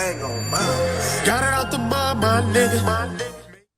ain't gon' bounce. Got it out the mud, my nigga.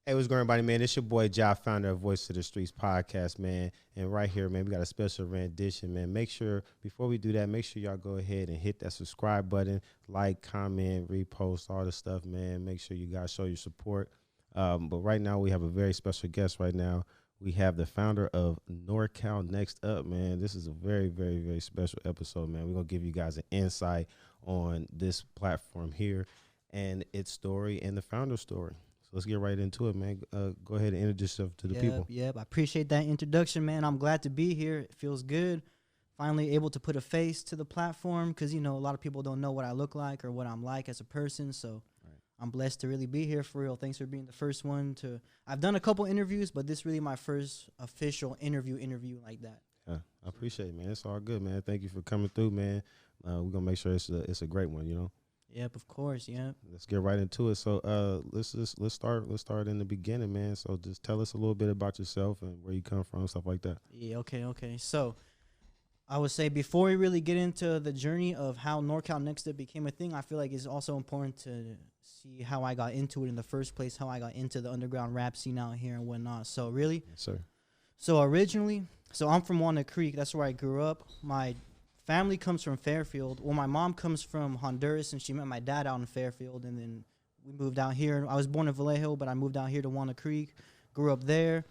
Hey, what's going on, everybody, man? It's your boy, Ja, founder of Voice of the Streets podcast, man. And right here, man, we got a special rendition, man. Make sure, before we do that, make sure y'all go ahead and hit that subscribe button, like, comment, repost, all the stuff, man. Make sure you guys show your support. But right now, we have a very special guest right now. We have the founder of NorCal Nextup, man. This is a very, very, very special episode, man. We're going to give you guys an insight on this platform here and its story and the founder's story. So let's get right into it, man. Go ahead and introduce yourself to the people. Yep, I appreciate that introduction, man. I'm glad to be here. It feels good. Finally able to put a face to the platform because, you know, a lot of people don't know what I look like or what I'm like as a person. So I'm blessed to really be here for real. Thanks for being the first one to. I've done a couple interviews, but this is really my first official interview like that. Yeah, I appreciate it, man. It's all good, man. Thank you for coming through, man. We're gonna make sure it's a great one, you know. Yep, of course. Yep. Let's get right into it. So let's start in the beginning, man. So just tell us a little bit about yourself and where you come from, stuff like that. Yeah. Okay. So I would say before we really get into the journey of how NorCal Nextup became a thing, I feel like it's also important to see how I got into it in the first place, how I got into the underground rap scene out here and whatnot. So really, yes, sir. So originally, I'm from Walnut Creek. That's where I grew up. My family comes from Fairfield. Well, my mom comes from Honduras, and she met my dad out in Fairfield, and then we moved out here. I was born in Vallejo, but I moved out here to Walnut Creek, grew up there.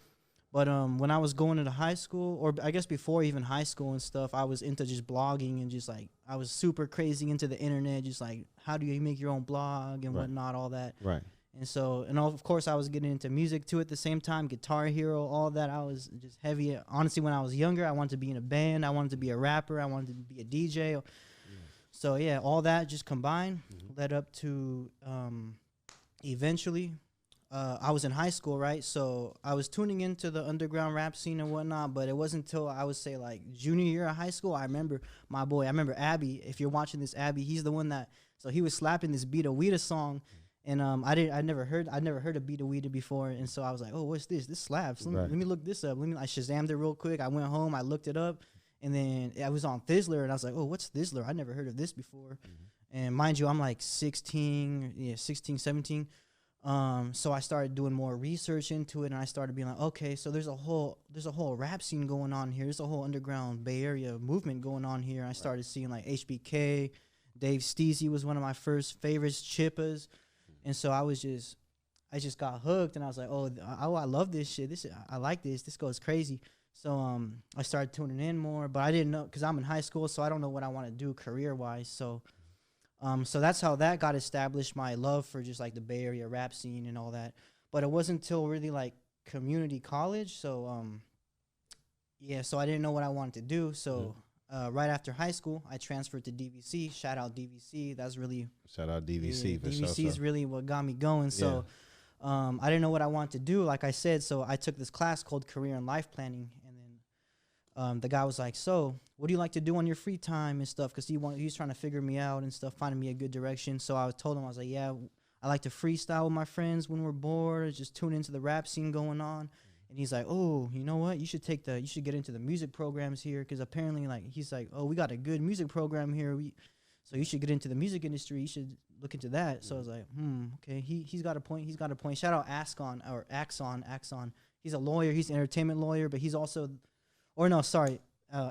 But when I was going into high school, or I guess before even high school and stuff, I was into just blogging and just like I was super crazy into the internet, just like how do you make your own blog and whatnot, all that. Right. And so, and of course, I was getting into music too at the same time, Guitar Hero, all that. I was just heavy. Honestly, when I was younger, I wanted to be in a band. I wanted to be a rapper. I wanted to be a DJ. Yeah. So, yeah, all that just combined led up to eventually I was in high school, right? So I was tuning into the underground rap scene and whatnot, but it wasn't until I would say like junior year of high school. I remember Abby. If you're watching this, Abby, he's the one that, so he was slapping this Beat a Weeda song. And I'd never heard of Beat a Weeda before, and so I was like, oh, what's this? This slaps. Let me look this up. I Shazammed it real quick. I went home, I looked it up, and then I was on Thizzler, and I was like, oh, what's Thizzler? I never heard of this before. And mind you, I'm like 16, 17. So I started doing more research into it, and I started being like, okay, so there's a whole rap scene going on here. There's a whole underground Bay Area movement going on here. I started seeing like HBK, Dave Steezy was one of my first favorites, Chippas. And so I just got hooked, and I was like, oh, I love this shit. I like this. This goes crazy. So I started tuning in more, but I didn't know because I'm in high school, so I don't know what I want to do career-wise. So that's how that got established, my love for just like the Bay Area rap scene and all that. But it wasn't until really like community college. So so I didn't know what I wanted to do. So right after high school, I transferred to DVC. Shout out DVC. That's really shout out DVC. For DVC sure. is really what got me going. So I didn't know what I wanted to do, like I said. So I took this class called Career and Life Planning, and then the guy was like, "So, what do you like to do on your free time and stuff?" Because he was trying to figure me out and stuff, finding me a good direction. So I told him, I was like, "Yeah, I like to freestyle with my friends when we're bored, just tune into the rap scene going on." And he's like, oh, you know what? You should get into the music programs here, because apparently, like, he's like, oh, we got a good music program here. So you should get into the music industry. You should look into that. So I was like, okay. He's got a point. Shout out Axon. He's a lawyer. He's an entertainment lawyer, but he's also,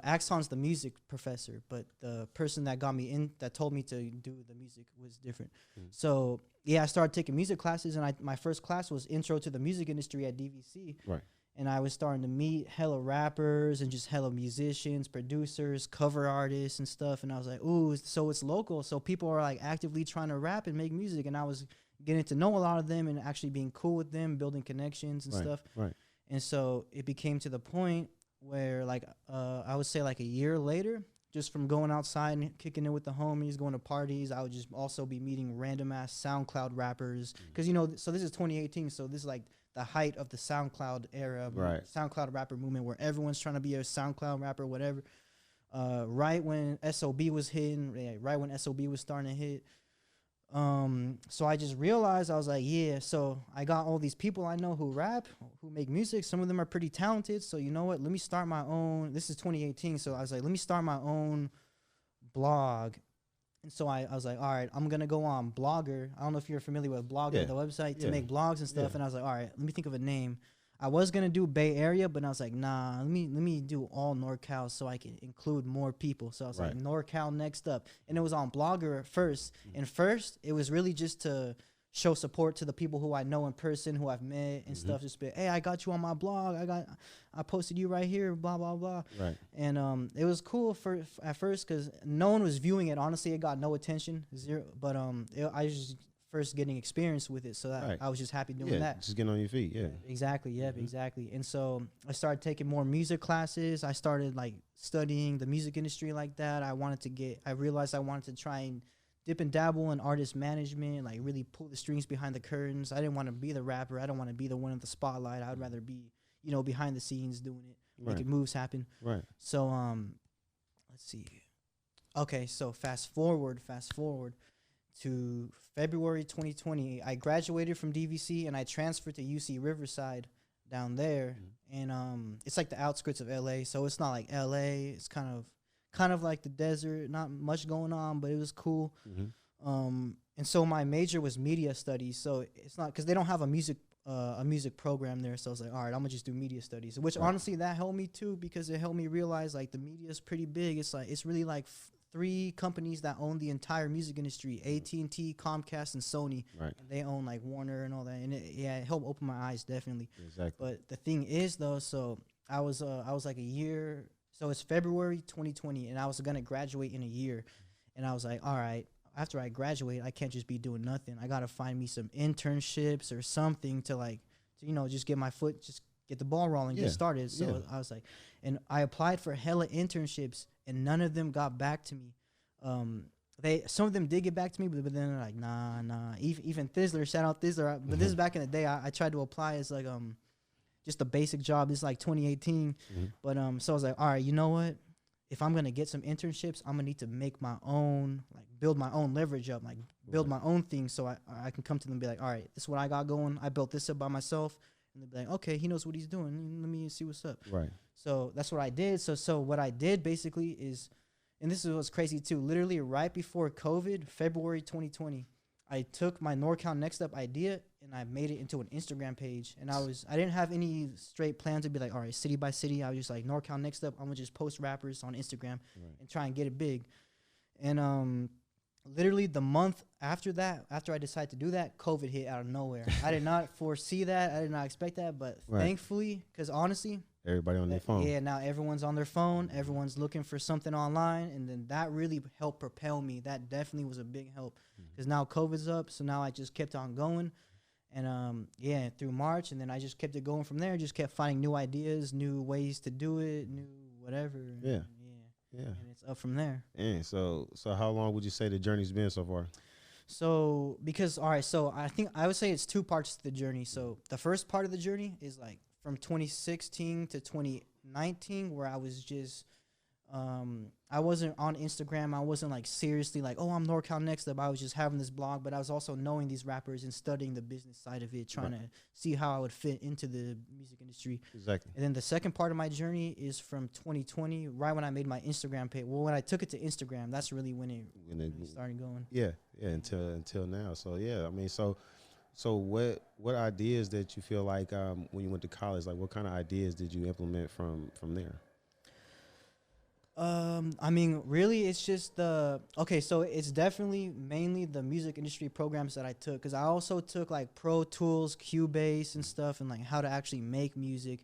Axon's the music professor, but the person that got me in, that told me to do the music, was different. So yeah, I started taking music classes, and my first class was Intro to the Music Industry at DVC. Right. And I was starting to meet hella rappers and just hella musicians, producers, cover artists and stuff. And I was like, ooh, so it's local. So people are like actively trying to rap and make music. And I was getting to know a lot of them and actually being cool with them, building connections and stuff. Right. And so it became to the point where, like, I would say like a year later, just from going outside and kicking it with the homies, going to parties, I would just also be meeting random ass SoundCloud rappers. Because, you know, so this is 2018. So this is like the height of the SoundCloud era, right? SoundCloud rapper movement, where everyone's trying to be a SoundCloud rapper, whatever. Right when SOB was hitting, right when SOB was starting to hit. So I just realized, I was like, yeah, so I got all these people I know who rap, who make music. Some of them are pretty talented. So you know what? Let me start my own. This is 2018. So I was like, let me start my own blog And so I was like, all right, I'm gonna go on Blogger. I don't know if you're familiar with Blogger, the website to make blogs and stuff. And I was like, all right, let me think of a name. I was gonna do Bay Area, but I was like, nah, let me do all NorCal so I can include more people. So I was like, NorCal Nextup, and it was on Blogger at first. And first, it was really just to show support to the people who I know in person, who I've met and stuff. Just be, hey, I got you on my blog. I posted you right here. Blah blah blah. Right. And it was cool at first because no one was viewing it. Honestly, it got no attention, zero. But I was just first getting experience with it, so that I was just happy doing that. Just getting on your feet, Exactly, exactly. And so I started taking more music classes. I started like studying the music industry like that. I realized I wanted to try and dip and dabble in artist management, like really pull the strings behind the curtains. I didn't want to be the rapper. I don't want to be the one in the spotlight. I would rather be, behind the scenes doing it, making moves happen. Right. So let's see. Okay, so fast forward to February 2020, I graduated from DVC and I transferred to UC Riverside down there. And it's like the outskirts of LA, so it's not like LA. It's kind of like the desert, not much going on, but it was cool. And so my major was media studies, so it's not because they don't have a music program there. So I was like, all right, I'm gonna just do media studies, which honestly that helped me too, because it helped me realize like the media is pretty big. It's really like 3 companies that own the entire music industry: AT&T, Comcast, and Sony. Right. And they own like Warner and all that. And it helped open my eyes, definitely. Exactly. But the thing is though, so I was like a year. So it's February 2020, and I was gonna graduate in a year. And I was like, all right, after I graduate, I can't just be doing nothing. I gotta find me some internships or something to just get my foot, just get the ball rolling, get started. So I was like, and I applied for hella internships, and none of them got back to me. Some of them did get back to me, but then they're like, nah. Even Thizzler, shout out Thizzler. But this is back in the day. I tried to apply as like just a basic job. This is like 2018. But so I was like, all right, you know what? If I'm gonna get some internships, I'm gonna need to make my own, like build my own leverage up, like build my own thing, so I can come to them and be like, all right, this is what I got going. I built this up by myself. And they'd be like, okay, he knows what he's doing. Let me see what's up. Right. So that's what I did. So what I did basically is, and this is what's crazy too, literally right before COVID, February 2020, I took my NorCal Nextup idea and I made it into an Instagram page. And I didn't have any straight plan to be like, all right, city by city. I was just like, NorCal Nextup, I'm gonna just post rappers on Instagram and try and get it big. And literally the month after that, after I decided to do that, COVID hit out of nowhere. I did not foresee that. I did not expect that. But thankfully, because honestly, everybody on their phone. Yeah, now everyone's on their phone. Everyone's looking for something online. And then that really helped propel me. That definitely was a big help. Because now COVID's up. So now I just kept on going. And through March. And then I just kept it going from there. Just kept finding new ideas, new ways to do it, new whatever. Yeah. Yeah. And it's up from there. And so how long would you say the journey's been so far? So I think I would say it's 2 parts to the journey. So the first part of the journey is like from 2016 to 2019, where I was just I wasn't on Instagram. I wasn't like seriously like, oh, I'm NorCal Nextup. I was just having this blog, but I was also knowing these rappers and studying the business side of it, trying to see how I would fit into the music industry. Exactly. And then the second part of my journey is from 2020, right when I made my Instagram page. Well, when I took it to Instagram, that's really when it started going. Yeah, until now. So yeah, I mean, so what ideas that you feel like when you went to college, like what kind of ideas did you implement from there? I mean, really, it's just so it's definitely mainly the music industry programs that I took, because I also took like Pro Tools, Cubase and stuff, and like how to actually make music.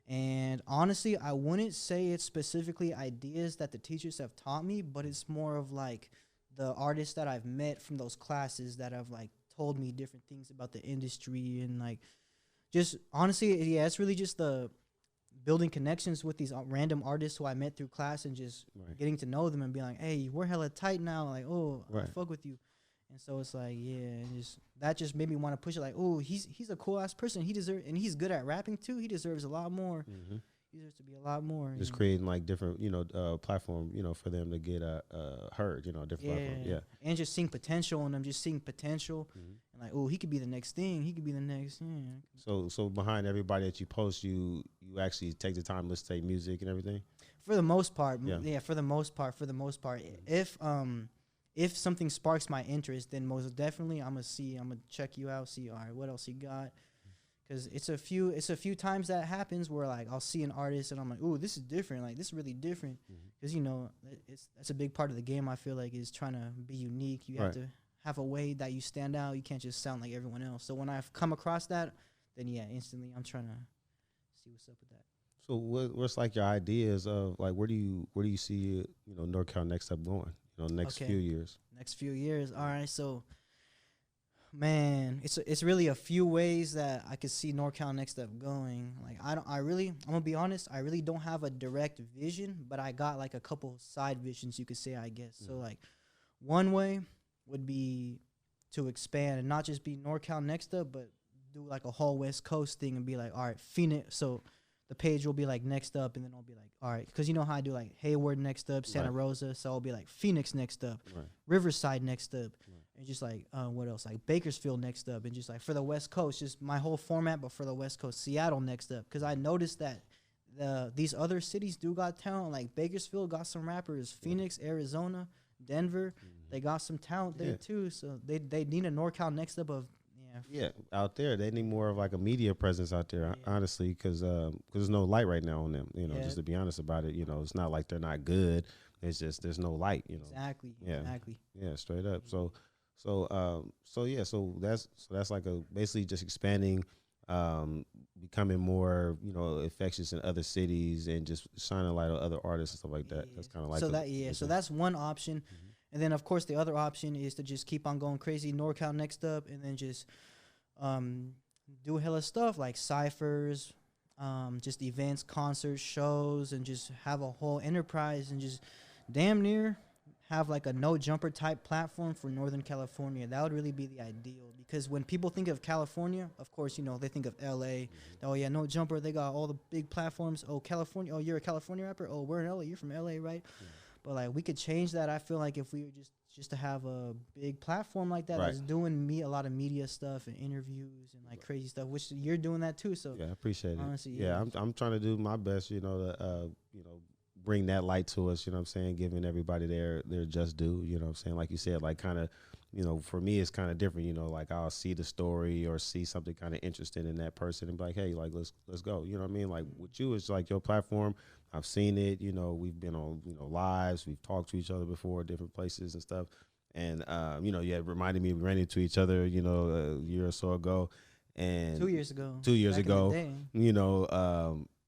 And honestly, I wouldn't say it's specifically ideas that the teachers have taught me, but it's more of like the artists that I've met from those classes that have like told me different things about the industry. And like, just honestly, yeah, it's really just the building connections with these random artists who I met through class, and just getting to know them and being like, hey, we're hella tight now. Like, oh, I fuck with you. And so it's like, yeah, and that just made me want to push it. Like, oh, he's a cool ass person. And he's good at rapping too. He deserves a lot more. Mm-hmm. He deserves to be a lot more. Just creating like different, platform, for them to get heard, different platform. Yeah. And just seeing potential in them, and like, oh, he could be the next thing. He could be the next. Yeah. So behind everybody that you post, you actually take the time to listen to music and everything. For the most part, yeah. For the most part, if something sparks my interest, then most definitely I'm gonna check you out, see all right what else you got. Because it's a few times that happens where like I'll see an artist and I'm like, ooh, this is different. Like this is really different. Because that's a big part of the game. I feel like is trying to be unique. You have to have a way that you stand out. You can't just sound like everyone else. So when I've come across that, then yeah, instantly I'm trying to see what's up with that. So what's like your ideas of like where do you see NorCal Nextup going? Next few years. Next few years. All right, so. Man, it's really a few ways that I could see NorCal Nextup going. Like I'm gonna be honest, I really don't have a direct vision, but I got like a couple side visions you could say, I guess. So like one way would be to expand and not just be NorCal Nextup, but do like a whole West Coast thing and be like, all right, Phoenix. So the page will be like Next Up, and then I'll be like, all right, because you know how I do like Hayward Next Up, Santa Rosa, so I'll be like Phoenix Next Up, Riverside Next Up, and just like what else, like Bakersfield Next Up, and just like for the West Coast, just my whole format, but for the West Coast, Seattle Next Up, because I noticed that these other cities do got talent. Like Bakersfield got some rappers, Phoenix, Arizona, Denver, they got some talent there too. So they need a NorCal Nextup of. Yeah, out there they need more of like a media presence out there, honestly, because there's no light right now on them. Just to be honest about it, it's not like they're not good. It's just there's no light. Exactly. Yeah, straight up. So that's like basically just expanding, becoming more infectious in other cities and just shining light on other artists and stuff like that. That's kind of like so that's one option. And then, of course, the other option is to just keep on going crazy, NorCal Nextup, and then just do hella stuff like ciphers, just events, concerts, shows, and just have a whole enterprise and just damn near have like a no jumper type platform for Northern California. That would really be the ideal, because when people think of California, of course, they think of LA. Oh yeah, no jumper. They got all the big platforms. Oh, California. Oh, you're a California rapper. Oh, we're in LA. You're from LA, right? Yeah. But like we could change that. I feel like if we were just to have a big platform like that that's doing a lot of media stuff and interviews and like crazy stuff, which you're doing that too. So yeah, I appreciate it. Honestly, I'm trying to do my best, to bring that light to us. I'm saying, giving everybody their just due. I'm saying, like you said, like kind of. For me, it's kind of different. Like I'll see the story or see something kind of interesting in that person and be like, hey, like let's go. You know what I mean? Like with you, it's like your platform. I've seen it. We've been on lives. We've talked to each other before, different places and stuff. And you had reminded me we ran into each other, a year or so ago, and 2 years ago. 2 years ago,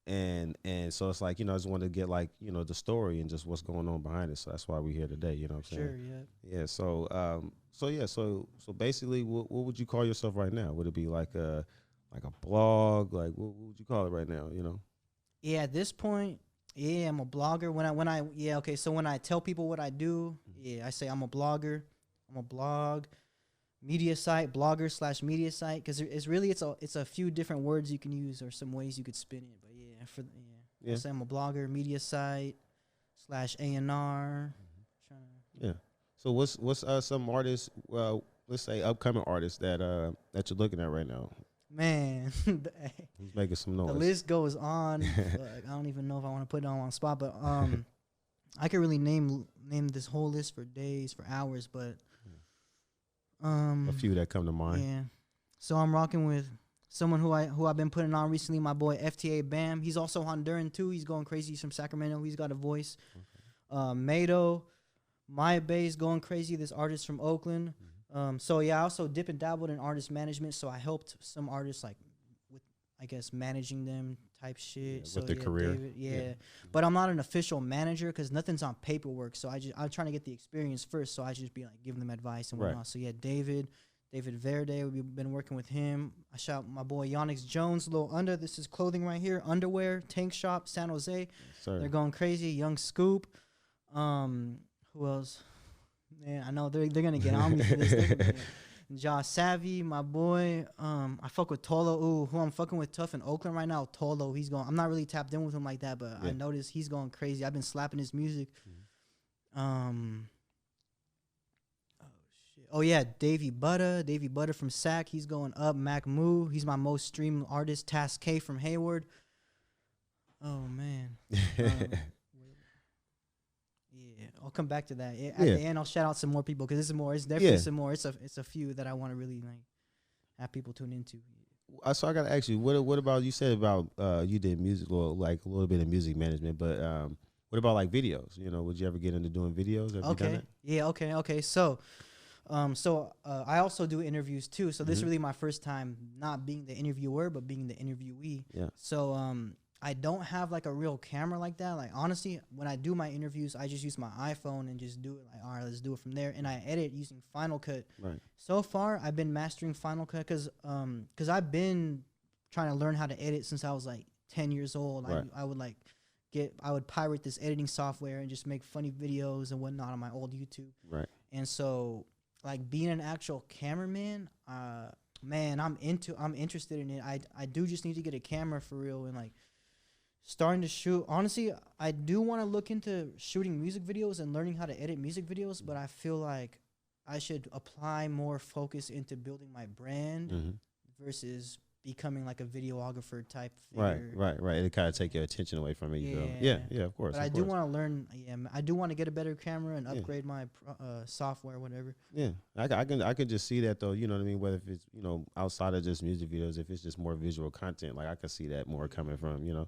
and so it's like, I just wanted to get like, the story and just what's going on behind it. So that's why we're here today. You know what I'm saying? Sure. Yeah. So basically, what would you call yourself right now? Would it be like a blog? Like what would you call it right now? Yeah. At this point, yeah, I'm a blogger. So when I tell people what I do, I say I'm a blogger. I'm a blog, media site, blogger/media site, because it's a few different words you can use or some ways you could spin it. But I say I'm a blogger, media site /A&R. Yeah. So what's some artists? Well, let's say upcoming artists that you're looking at right now. Man, he's making some noise. The list goes on. I don't even know if I want to put it on spot, but I could really name this whole list for days, for hours, but a few that come to mind. Yeah. So I'm rocking with someone who I've been putting on recently, my boy FTA Bam. He's also Honduran too. He's going crazy. He's from Sacramento. He's got a voice. Okay. Mado, Maya Bay's going crazy. This artist from Oakland. I also dip and dabbled in artist management. So I helped some artists like with, I guess, managing them type shit. With their career. David, But I'm not an official manager because nothing's on paperwork. So I'm trying to get the experience first. So I just be like giving them advice and whatnot. So David Verde, we've been working with him. I shot my boy Yonix Jones, Lil Under. This is clothing right here. Underwear, Tank Shop, San Jose. Yes, they're going crazy. Young Scoop. Who else? Man, I know they're gonna get on me for this. Ja Savvy, my boy. I fuck with Tolo. Ooh, who I'm fucking with tough in Oakland right now. Tolo, he's going. I'm not really tapped in with him like that, but I noticed he's going crazy. I've been slapping his music. Oh yeah, Davey Butter from Sac. He's going up. Mac Moo. He's my most streamed artist. Task K from Hayward. Oh man. I'll come back to that. At Yeah. the end, I'll shout out some more people because it's more. It's definitely Yeah. some more. It's a few that I want to really like have people tune into. So I gotta ask you, what about you said about you did music, or like a little bit of music management, but what about like videos? You know, would you ever get into doing videos? Have you done Okay. that? Yeah. Okay. So, I also do interviews too. So this is really my first time not being the interviewer, but being the interviewee. Yeah. So I don't have like a real camera like that. Like honestly, when I do my interviews, I just use my iPhone and just do it. Like, all right, let's do it from there. And I edit using Final Cut. Right. So far, I've been mastering Final Cut because I've been trying to learn how to edit since I was like 10 years old. Right. I would like I would pirate this editing software and just make funny videos and whatnot on my old YouTube. Right. And so like being an actual cameraman, man, I'm interested in it. I do just need to get a camera for real and like starting to shoot. Honestly, I do want to look into shooting music videos and learning how to edit music videos, but I feel like I should apply more focus into building my brand versus becoming like a videographer type figure. Right. It kind of take your attention away from it. You feel? Yeah, of course. But I do want to learn. Yeah, I do want to get a better camera and upgrade my software, whatever. Yeah, I can just see that though. You know what I mean? Whether if it's outside of just music videos, if it's just more visual content, like I can see that more coming from and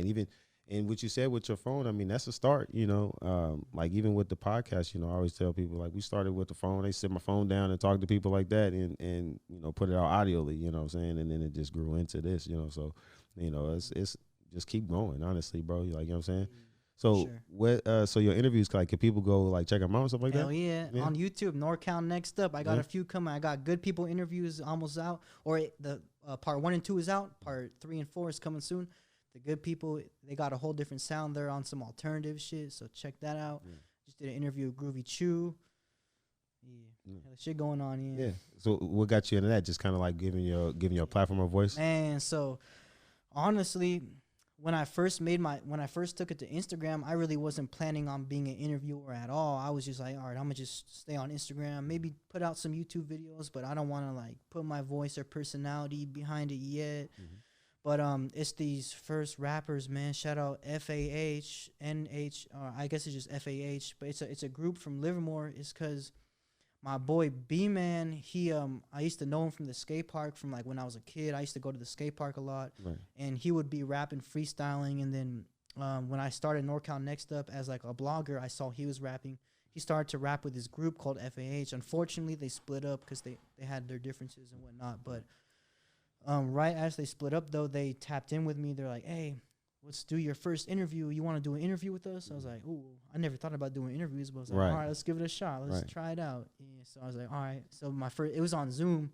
even. And what you said with your phone, I mean, that's a start, like even with the podcast, I always tell people like we started with the phone. They sit my phone down and talk to people like that and put it out audially, you know what I'm saying? And then it just grew into this, so, it's just keep going, honestly, bro. Like, you know what I'm saying? So so your interviews, like, can people go like check them out and stuff like Hell that? yeah. On YouTube, NorCal Nextup. I got a few coming. I got good people interviews almost out, or the part 1 and 2 is out. Part 3 and 4 is coming soon. The good people, they got a whole different sound there on some alternative shit, so check that out. Just did an interview with Groovy Chew. Shit going on. Yeah. So what got you into that? Just kind of like giving your platform a voice. Man, so honestly, when I first took it to Instagram, I really wasn't planning on being an interviewer at all. I was just like, all right, I'm gonna just stay on Instagram, maybe put out some YouTube videos, but I don't want to like put my voice or personality behind it yet. But it's these first rappers, man. Shout out FAH, NH, or I guess it's just FAH, but it's a group from Livermore. It's because my boy B-Man, I used to know him from the skate park from like when I was a kid. I used to go to the skate park a lot, and he would be rapping, freestyling. And then when I started NorCal Nextup as like a blogger, I saw he was rapping. He started to rap with his group called FAH. Unfortunately, they split up because they had their differences and whatnot, but right as they split up, though, they tapped in with me. They're like, hey, let's do your first interview. You want to do an interview with us? I was like, ooh, I never thought about doing interviews, but I was like, all right, let's give it a shot. Let's try it out. Yeah, so I was like, all right. So it was on Zoom.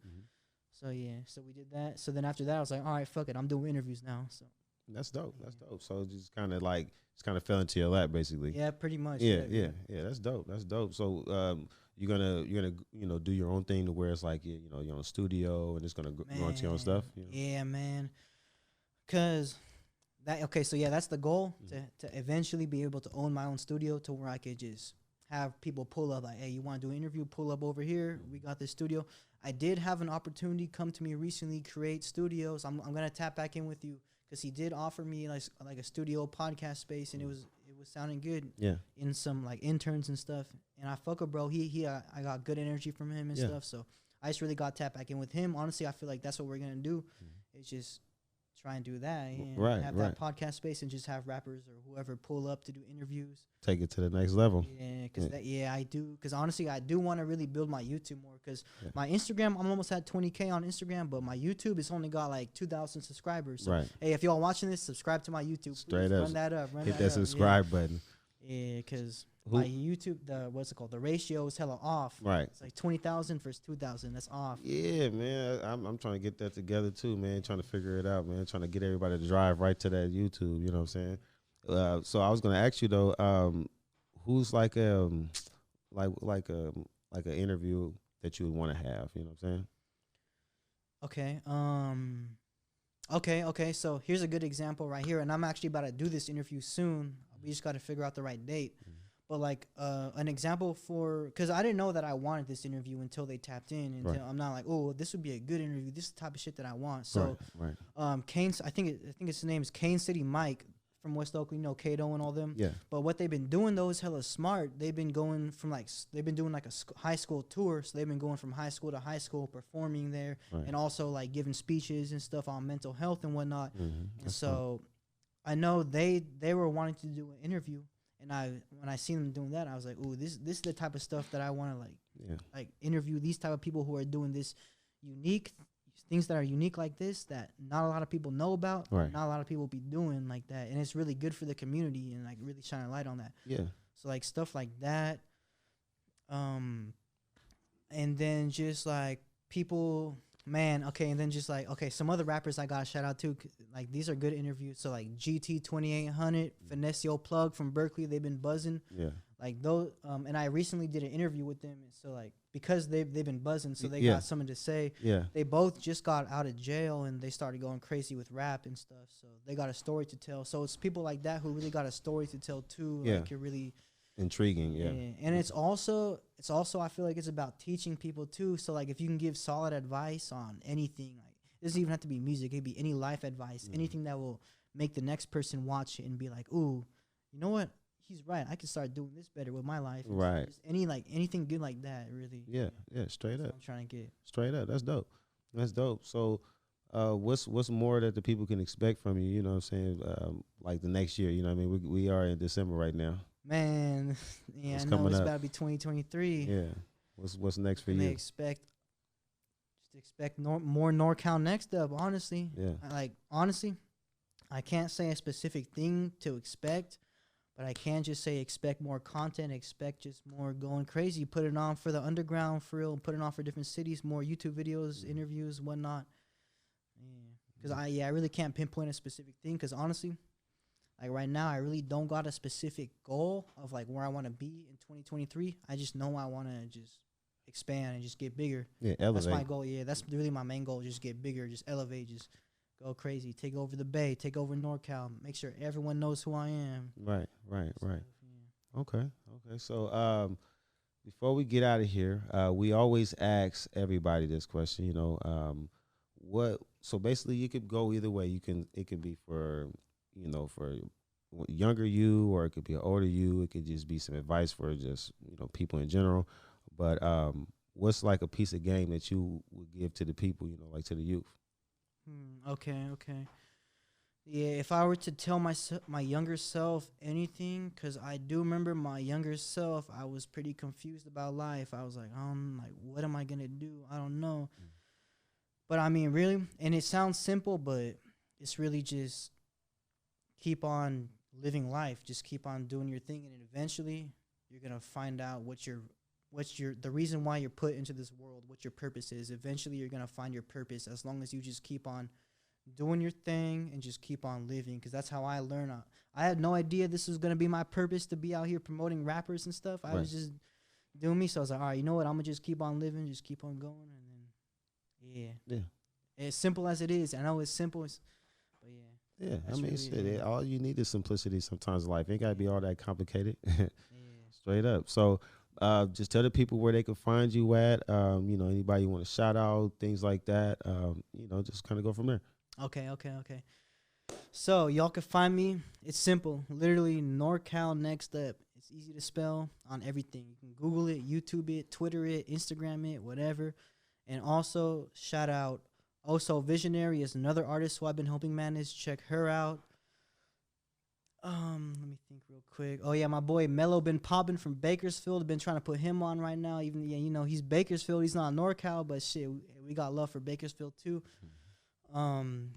So, yeah, so we did that. So then after that, I was like, all right, fuck it. I'm doing interviews now. So that's dope. So just kind of fell into your lap, basically. Yeah, pretty much. Yeah. That's dope. So you're gonna do your own thing to where it's like your own studio and it's gonna go into your own stuff. Yeah, man. Cause that's the goal, to eventually be able to own my own studio to where I could just have people pull up like, hey, you want to do an interview? Pull up over here. We got this studio. I did have an opportunity come to me recently, create studios. I'm gonna tap back in with you because he did offer me like a studio podcast space, and it was sounding good. Yeah. In some like interns and stuff, and I fuck with bro. I got good energy from him and stuff. So I just really got tapped back in with him. Honestly, I feel like that's what we're gonna do. It's just try and do that, and have that podcast space, and just have rappers or whoever pull up to do interviews. Take it to the next level. Yeah, because I do. Because honestly, I do want to really build my YouTube more. Because my Instagram, I'm almost at 20K on Instagram, but my YouTube has only got like 2,000 subscribers. So hey, if y'all watching this, subscribe to my YouTube. Straight up, run that up. Hit that subscribe button. Yeah, because my YouTube, the ratio is hella off. Right. It's like 20,000 versus 2,000. That's off. Yeah, man. I'm trying to get that together too, man. Trying to figure it out, man. Trying to get everybody to drive right to that YouTube. You know what I'm saying? So I was gonna ask you though, who's like an interview that you would want to have? You know what I'm saying? Okay. So here's a good example right here, and I'm actually about to do this interview soon. We just got to figure out the right date. But like an example because I didn't know that I wanted this interview until they tapped in. And I'm not like, oh, this would be a good interview. This is the type of shit that I want. So, Kane, I think his name is Kane City Mike, from West Oakland, Kato and all them. Yeah. But what they've been doing though is hella smart. They've been going from they've been doing like a high school tour. So they've been going from high school to high school, performing there, Right. and also like giving speeches and stuff on mental health and whatnot. Mm-hmm. And so I know they were wanting to do an interview, and when I seen them doing that, I was like, ooh, this is the type of stuff that I want to like interview these type of people who are doing this unique things that are unique like this that not a lot of people know about, Right. not a lot of people be doing like that, and it's really good for the community and like really shine a light on that. Yeah. So like stuff like that, and then just like people, man, okay, and then just like some other rappers I got to shout out to, like these are good interviews. So like GT 2800, Finesio Plug from Berkeley, they've been buzzing. Yeah. Like those, and I recently did an interview with them, and so like because they've been buzzing, so they Yeah. got something to say. Yeah. They both just got out of jail and they started going crazy with rap and stuff. So they got a story to tell. So it's people like that who really got a story to tell too. Yeah. Like you're really Intriguing. Yeah. and it's also I feel like it's about teaching people too. So like if you can give solid advice on anything, like it doesn't even have to be music, it could be any life advice, anything that will make the next person watch it and be like, ooh, you know what? He's right. I can start doing this better with my life. And Right. just anything good like that, really. Yeah. Yeah. Straight That's up. what I'm trying to get. Straight up. That's dope. That's dope. So, what's more that the people can expect from you? You know what I'm saying? Like the next year. You know what I mean? We are in December right now. Man, yeah, What's I know coming it's up? about to be 2023. Yeah. What's next for They you? expect more NorCal Nextup. Honestly, Yeah. Honestly, I can't say a specific thing to expect, but I can just say expect more content. Expect just more going crazy. Put it on for the underground, for real. Put it on for different cities. More YouTube videos, interviews, whatnot. Because I really can't pinpoint a specific thing. Because honestly, like right now, I really don't got a specific goal of like where I want to be in 2023. I just know I want to just expand and just get bigger. Yeah. Elevate. That's my goal. Yeah, that's really my main goal. Just get bigger, just elevate, just go crazy, take over the Bay, take over NorCal, make sure everyone knows who I am. Right. Right. Right. Yeah. Okay. So, before we get out of here, we always ask everybody this question. You know, So basically, you could go either way. It could be for for younger you, or it could be an older you. It could just be some advice for just people in general. But what's like a piece of game that you would give to the people? Like to the youth. Okay. Yeah, if I were to tell my younger self anything, because I do remember my younger self, I was pretty confused about life. I was like, what am I going to do? I don't know. But I mean, really, and it sounds simple, but it's really just keep on living life. Just keep on doing your thing, and eventually you're going to find out the reason why you're put into this world, what your purpose is. Eventually you're going to find your purpose as long as you just keep on doing your thing and just keep on living, because that's how I learned. I had no idea this was going to be my purpose, to be out here promoting rappers and stuff. I was just doing me. So I was like, all right, you know what? I'm going to just keep on living, just keep on going. And then, yeah. As simple as it is. I know it's simple, but yeah. Yeah, That's I mean, really it. all you need is simplicity sometimes in life. It ain't got to be all that complicated. Yeah. Straight up. So just tell the people where they can find you at. Anybody you want to shout out, things like that. Just kind of go from there. Okay. So y'all can find me. It's simple. Literally NorCal Nextup. It's easy to spell on everything. You can Google it, YouTube it, Twitter it, Instagram it, whatever. And also shout out Oso Visionary is another artist who I've been helping manage. Check her out. Let me think real quick. Oh yeah, my boy Mello been popping from Bakersfield. Been trying to put him on right now. Even he's Bakersfield. He's not NorCal, but shit, we got love for Bakersfield too. Hold on,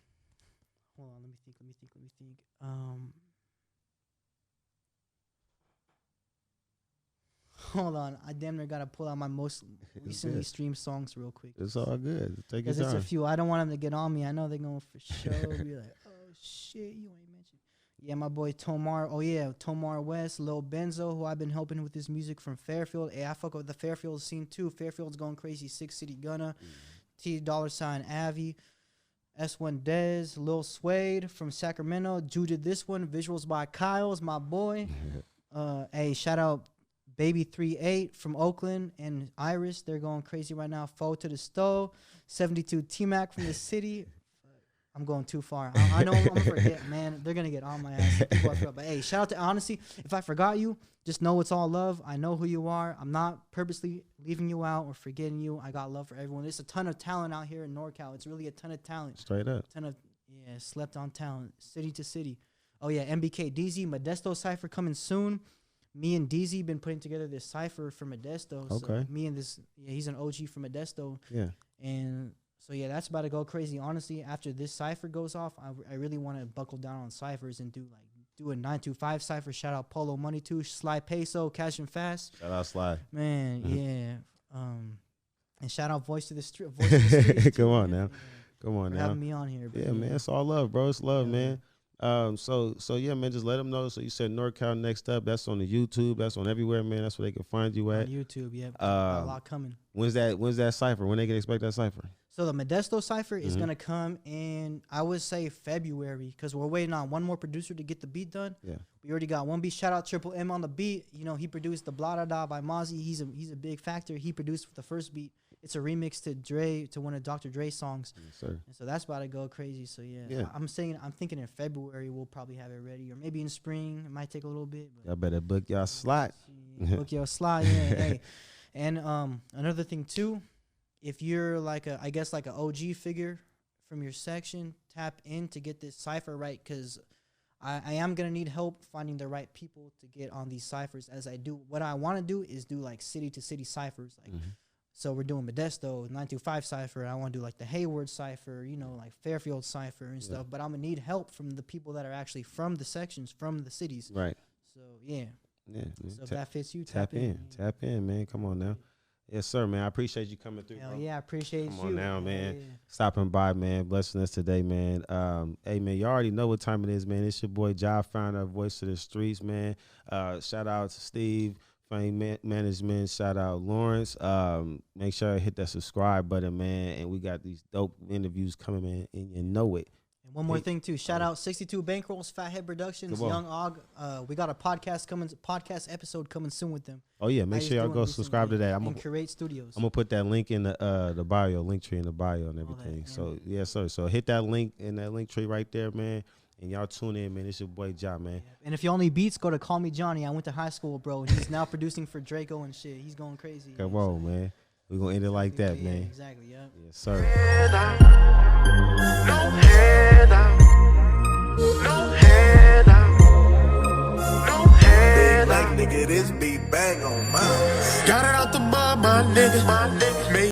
let me think. Hold on, I damn near gotta pull out my most recently streamed songs real quick. It's all good. Take your Because it's time. a few. I don't want them to get on me. I know they're going for sure be like, oh shit, you ain't mentioned. Yeah, my boy Tomar. Oh yeah, Tomar West, Lil Benzo, who I've been helping with his music from Fairfield. Hey, I fuck with the Fairfield scene too. Fairfield's going crazy. Six City Gunna, T $, Avi, S1 Dez, Lil Suede from Sacramento. Ju did this one. Visuals by Kyle's my boy. Hey, shout out Baby 38 from Oakland and Iris. They're going crazy right now. Foe to the Stove. 72 T-Mac from the city. I'm going too far. I know I'm gonna forget, man. They're gonna get on my ass. People I forgot. But hey, shout out to honestly. If I forgot you, just know it's all love. I know who you are. I'm not purposely leaving you out or forgetting you. I got love for everyone. There's a ton of talent out here in NorCal. It's really a ton of talent. Straight up. Ton of slept on talent, city to city. Oh yeah, MBK DZ Modesto cipher coming soon. Me and DZ been putting together this cipher for Modesto. Okay. So me and this, he's an OG from Modesto. Yeah. And so yeah, that's about to go crazy. Honestly, after this cipher goes off, I really want to buckle down on ciphers and do a 925 cipher. Shout out Polo Money too, Sly Peso, Cash and Fast. Shout out Sly. Man, yeah. And shout out Voice to the Street. Come on now. Come on for now. having me on here. Yeah, man. It's all love, bro. It's love, man. So yeah, man, just let them know. So you said NorCal Nextup. That's on the YouTube. That's on everywhere, man. That's where they can find you at. On YouTube, yeah. A lot coming. When's that cipher? When they can expect that cipher? So the Modesto cipher is gonna come in, I would say February, because we're waiting on one more producer to get the beat done. Yeah. We already got one beat. Shout out Triple M on the beat. You know, he produced the Blah Da Da by Mozzie. He's a big factor. He produced the first beat. It's a remix to one of Dr. Dre's songs. Yes, sir. And so that's about to go crazy. So yeah. I'm thinking in February we'll probably have it ready, or maybe in spring. It might take a little bit. But Y'all better book y'all slot. book your slot, yeah. Hey. And another thing too, if you're like a OG figure from your section, tap in to get this cipher right, because I am gonna need help finding the right people to get on these ciphers. As I do, what I want to do is do like city to city ciphers, like. So we're doing Modesto 925 cipher. I want to do like the Hayward cipher, you know, like Fairfield cipher and stuff. But I'm gonna need help from the people that are actually from the sections, from the cities. Right. So yeah. Yeah. So if that fits you, tap in. Tap in, man. Come on now. Yes, sir, man. I appreciate you coming through. Hell bro. yeah, I appreciate you. Come on now, man. Yeah. Stopping by, man. Blessing us today, man. Hey, man, you already know what time it is, man. It's your boy, Job Founder, Voice of the Streets, man. Shout out to Steve, Fame Management. Shout out Lawrence. Make sure you hit that subscribe button, man. And we got these dope interviews coming, man, and you know it. And one more thing too. Shout out 62 Bankrolls, Fathead Productions, Young Og. We got a podcast episode coming soon with them. Oh yeah, make sure y'all go subscribe to that. I'm gonna Curate Studios. I'm gonna put that link in the bio, Linktree in the bio and everything. That, so yes, sir. So hit that link in that Linktree right there, man. And y'all tune in, man. It's your boy Job, man. And if you only beats, go to Call Me Johnny. I went to high school, bro. He's now producing for Draco and shit. He's going crazy. Come on, man. We're gonna end it like that, man. Exactly, yeah. Yes, sir. No head out. No head out. No head out. Big like nigga, this beat bang on mine. Got it out the mud, my nigga.